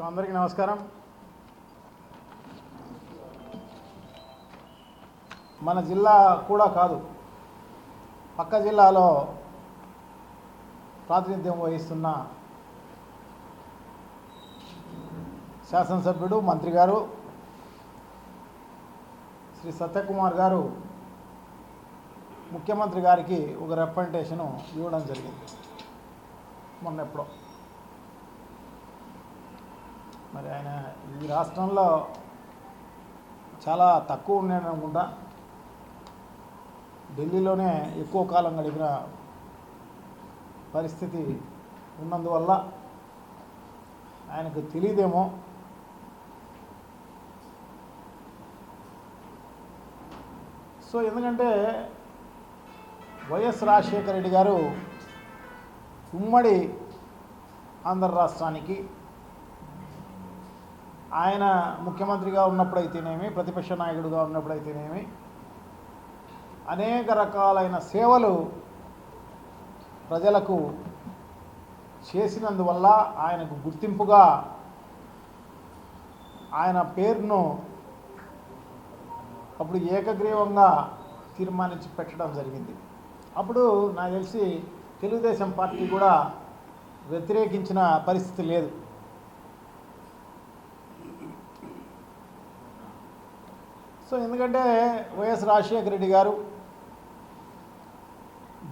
అందరికీ నమస్కారం. మన జిల్లా కూడా కాదు, పక్క జిల్లాలో ప్రాతినిధ్యం వహిస్తున్న శాసనసభ్యుడు మంత్రి గారు శ్రీ సత్యకుమార్ గారు ముఖ్యమంత్రి గారికి ఒక రిప్రజెంటేషన్ ఇవ్వడం జరిగింది మొన్న ఎప్పుడో. మరి ఆయన ఈ రాష్ట్రంలో చాలా తక్కువ ఉన్నాను అనుకుంటా, ఢిల్లీలోనే ఎక్కువ కాలం గడిపిన పరిస్థితి ఉన్నందువల్ల ఆయనకు తెలియదేమో. సో ఎందుకంటే వైఎస్ రాజశేఖర రెడ్డి గారు ఉమ్మడి ఆంధ్ర రాష్ట్రానికి ఆయన ముఖ్యమంత్రిగా ఉన్నప్పుడైతేనేమి, ప్రతిపక్ష నాయకుడిగా ఉన్నప్పుడైతేనేమి అనేక రకాలైన సేవలు ప్రజలకు చేసినందువల్ల ఆయనకు గుర్తింపుగా ఆయన పేరును అప్పుడు ఏకగ్రీవంగా తీర్మానించి పెట్టడం జరిగింది. అప్పుడు నాకు తెలిసి తెలుగుదేశం పార్టీ కూడా వ్యతిరేకించిన పరిస్థితి లేదు. సో ఎందుకంటే వైఎస్ రాజశేఖర రెడ్డి గారు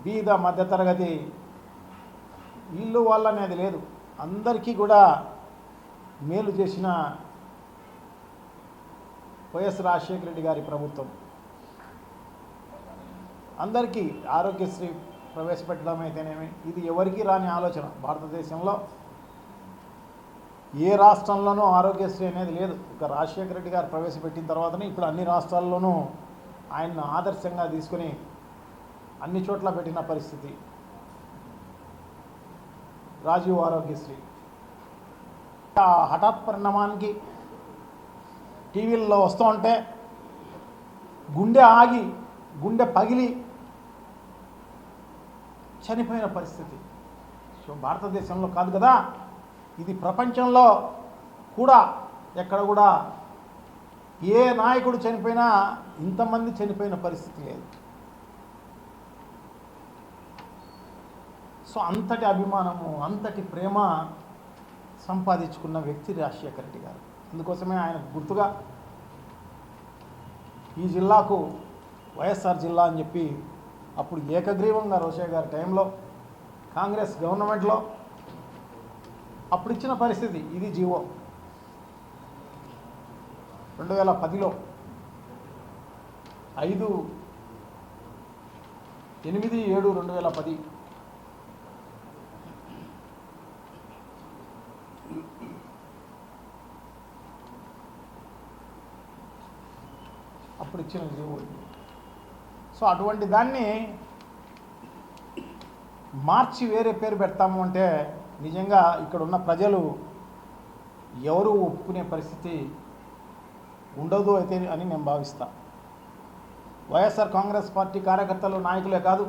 బీద మధ్యతరగతి ఇల్లు వాళ్ళనేది లేదు, అందరికీ కూడా మేలు చేసిన వైఎస్ రాజశేఖర రెడ్డి గారి ప్రభుత్వం. అందరికీ ఆరోగ్యశ్రీ ప్రవేశపెట్టడం అయితేనేమి, ఇది ఎవరికీ రాని ఆలోచన. భారతదేశంలో ఏ రాష్ట్రంలోనూ ఆరోగ్యశ్రీ అనేది లేదు. ఇక రాజశేఖర రెడ్డి గారు ప్రవేశపెట్టిన తర్వాతనే ఇప్పుడు అన్ని రాష్ట్రాల్లోనూ ఆయన్ను ఆదర్శంగా తీసుకుని అన్ని చోట్ల పెట్టిన పరిస్థితి రాజీవ్ ఆరోగ్యశ్రీ. ఆ హఠాత్ పరిణామానికి టీవీల్లో వస్తూ ఉంటే గుండె ఆగి, గుండె పగిలి చనిపోయిన పరిస్థితి. సో భారతదేశంలో కాదు కదా, ఇది ప్రపంచంలో కూడా ఎక్కడ కూడా ఏ నాయకుడు చనిపోయినా ఇంతమంది చనిపోయిన పరిస్థితి లేదు. సో అంతటి అభిమానము, అంతటి ప్రేమ సంపాదించుకున్న వ్యక్తి రాజశేఖర రెడ్డి గారు. అందుకోసమే ఆయన గుర్తుగా ఈ జిల్లాకు వైఎస్ఆర్ జిల్లా అని చెప్పి అప్పుడు ఏకగ్రీవంగా రోషయ్య గారి టైంలో కాంగ్రెస్ గవర్నమెంట్లో అప్పుడు ఇచ్చిన పరిస్థితి. ఇది జీవో 2010లో 5/8/2010 అప్పుడు ఇచ్చిన జీవో. సో అటువంటి దాన్ని మార్చి వేరే పేరు పెడతాము అంటే నిజంగా ఇక్కడ ఉన్న ప్రజలు ఎవరు ఒప్పుకునే పరిస్థితి ఉండదు అయితే అని నేను భావిస్తా. వైఎస్ఆర్ కాంగ్రెస్ పార్టీ కార్యకర్తలు, నాయకులే కాదు,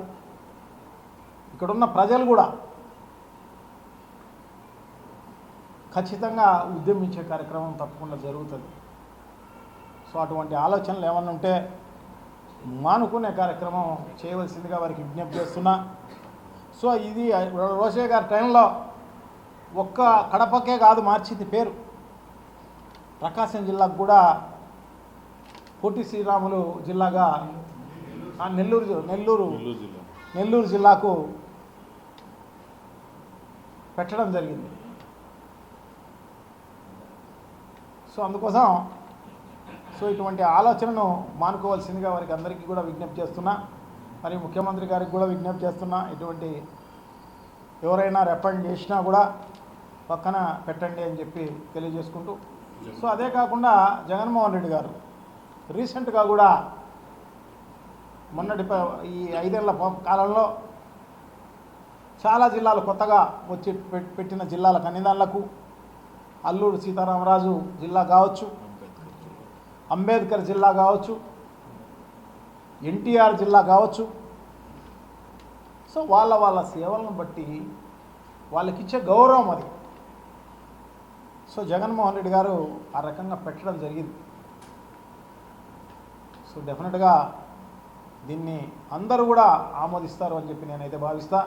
ఇక్కడున్న ప్రజలు కూడా ఖచ్చితంగా ఉద్యమించే కార్యక్రమం తప్పకుండా జరుగుతుంది. సో అటువంటి ఆలోచనలు ఏమన్నా ఉంటే మానుకునే కార్యక్రమం చేయవలసిందిగా వారికి విజ్ఞప్తి చేస్తున్నా. సో ఇది రోషయ్య గారి టైంలో ఒక్క కడపకే కాదు మార్చింది పేరు, ప్రకాశం జిల్లాకు కూడా పొట్టి శ్రీరాములు జిల్లాగా నెల్లూరు జిల్లాకు పెట్టడం జరిగింది. సో అందుకోసం ఇటువంటి ఆలోచనను మానుకోవాల్సిందిగా వారికి అందరికీ కూడా విజ్ఞప్తి చేస్తున్నా. మరి ముఖ్యమంత్రి గారికి కూడా విజ్ఞప్తి చేస్తున్నా, ఇటువంటి ఎవరైనా రిప్రజెంట్ చేసినా కూడా పక్కన పెట్టండి అని చెప్పి తెలియజేసుకుంటూ. సో అదే కాకుండా జగన్మోహన్ రెడ్డి గారు రీసెంట్గా కూడా మొన్నటి ఈ 5 ఏళ్ల కాలంలో చాలా జిల్లాలు కొత్తగా వచ్చి పెట్టిన జిల్లాలకు అన్ని దాళ్లకు అల్లూరు సీతారామరాజు జిల్లా కావచ్చు, అంబేద్కర్ జిల్లా కావచ్చు, ఎన్టీఆర్ జిల్లా కావచ్చు. సో వాళ్ళ సేవలను బట్టి వాళ్ళకిచ్చే గౌరవం అది సో జగన్మోహన్ రెడ్డి గారు ఆ రకంగా పెట్టడం జరిగింది. సో డెఫినెట్గా దీన్ని అందరూ కూడా ఆమోదిస్తారు అని చెప్పి నేనైతే భావిస్తా.